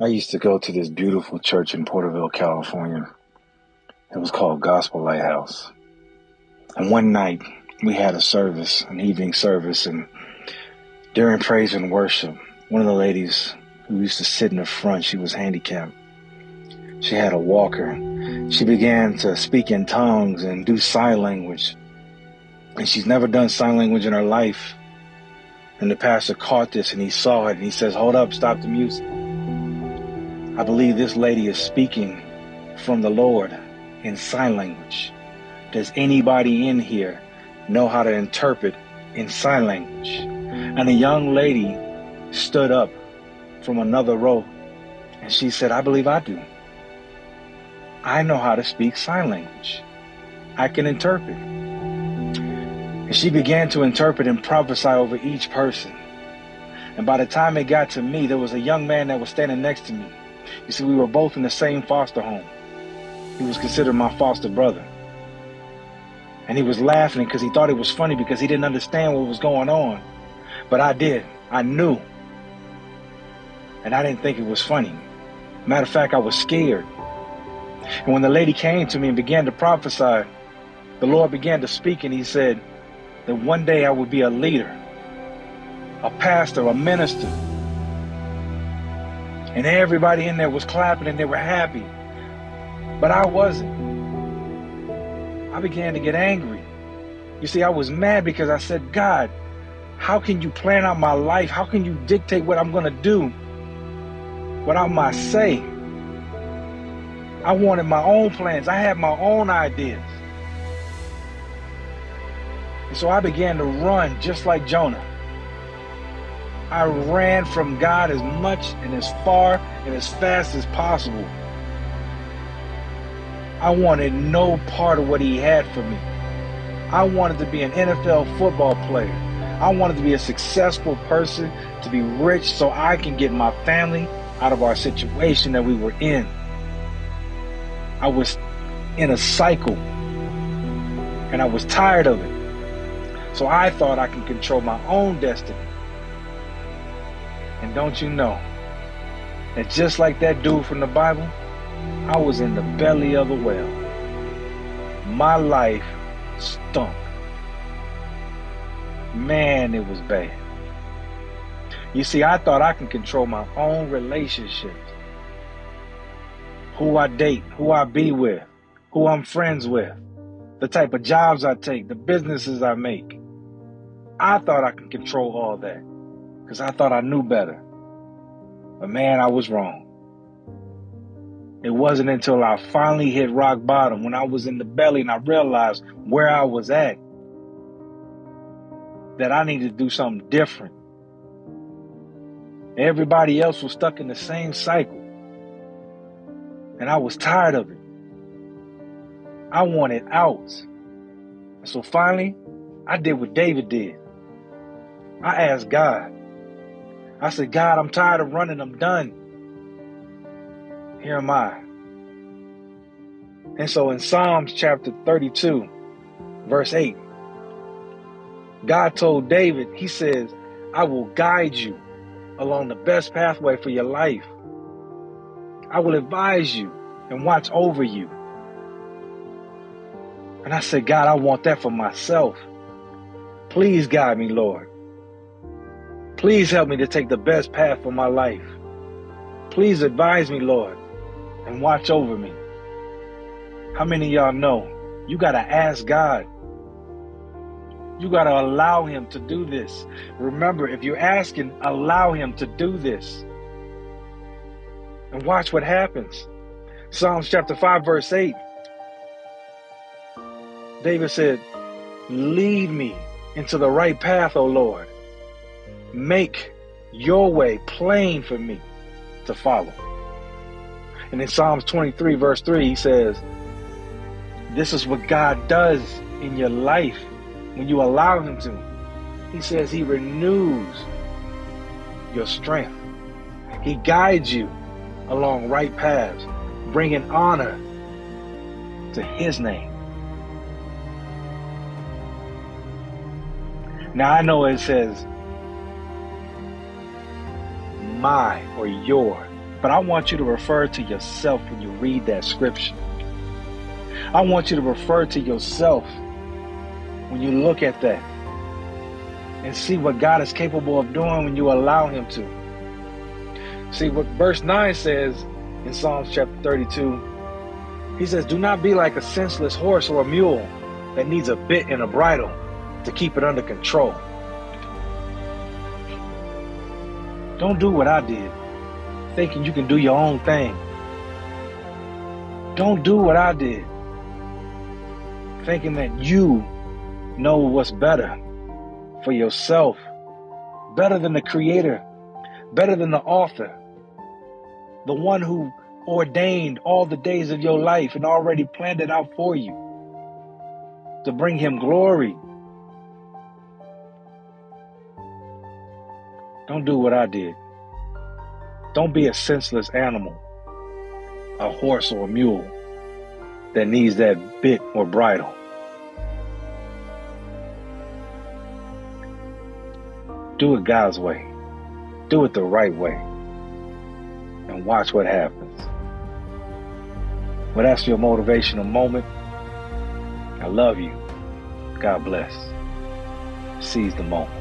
I used to go to this beautiful church in Porterville, California. It was called Gospel Lighthouse. And one night we had a service, an evening service, and during praise and worship, one of the ladies who used to sit in the front, she was handicapped. She had a walker. She began to speak in tongues and do sign language. And she's never done sign language in her life. And the pastor caught this and he saw it and he says, "Hold up, stop the music. I believe this lady is speaking from the Lord in sign language. Does anybody in here know how to interpret in sign language?" And a young lady stood up from another row and she said, "I believe I do. I know how to speak sign language. I can interpret." And she began to interpret and prophesy over each person. And by the time it got to me, there was a young man that was standing next to me. You see, we were both in the same foster home. He was considered my foster brother. And he was laughing because he thought it was funny because he didn't understand what was going on. But I did. I knew. And I didn't think it was funny. Matter of fact, I was scared. And when the lady came to me and began to prophesy, the Lord began to speak and he said that one day I would be a leader, a pastor, a minister. And everybody in there was clapping and they were happy. But I wasn't. I began to get angry. You see, I was mad because I said, "God, how can you plan out my life? How can you dictate what I'm going to do without my say?" I wanted my own plans. I had my own ideas. And so I began to run just like Jonah. I ran from God as much and as far and as fast as possible. I wanted no part of what he had for me. I wanted to be an NFL football player. I wanted to be a successful person, to be rich so I can get my family out of our situation that we were in. I was in a cycle and I was tired of it. So I thought I could control my own destiny. And don't you know that just like that dude from the Bible, I was in the belly of a whale. My life stunk. Man, it was bad. You see, I thought I could control my own relationships. Who I date, who I be with, who I'm friends with, the type of jobs I take, the businesses I make. I thought I could control all that because I thought I knew better. But man, I was wrong. It wasn't until I finally hit rock bottom, when I was in the belly and I realized where I was at, that I needed to do something different. Everybody else was stuck in the same cycle. And I was tired of it. I wanted out. So finally, I did what David did. I asked God. I said, "God, I'm tired of running. I'm done. Here am I." And so in Psalms chapter 32, verse 8, God told David, he says, "I will guide you along the best pathway for your life. I will advise you and watch over you." And I said, "God, I want that for myself. Please guide me, Lord. Please help me to take the best path for my life. Please advise me, Lord, and watch over me." How many of y'all know you got to ask God? You got to allow him to do this. Remember, if you're asking, allow him to do this. And watch what happens. Psalms chapter 5, verse 8. David said, "Lead me into the right path, O Lord. Make your way plain for me to follow." And in Psalms 23, verse 3, he says, this is what God does in your life when you allow him to. He says he renews your strength. He guides you along right paths, bringing honor to his name. Now I know it says my or your, But I want you to refer to yourself when you read that scripture. I want you to refer to yourself when you look at that and see what God is capable of doing when you allow him to. See what verse 9 says in Psalms chapter 32. He says, do not be like a senseless horse or a mule that needs a bit and a bridle to keep it under control. Don't do what I did, thinking you can do your own thing. Don't do what I did, thinking that you know what's better for yourself, better than the creator, better than the author, the one who ordained all the days of your life and already planned it out for you to bring him glory. Don't do what I did. Don't be a senseless animal, a horse or a mule that needs that bit or bridle. Do it God's way. Do it the right way. And watch what happens. Well, that's your motivational moment. I love you. God bless. Seize the moment.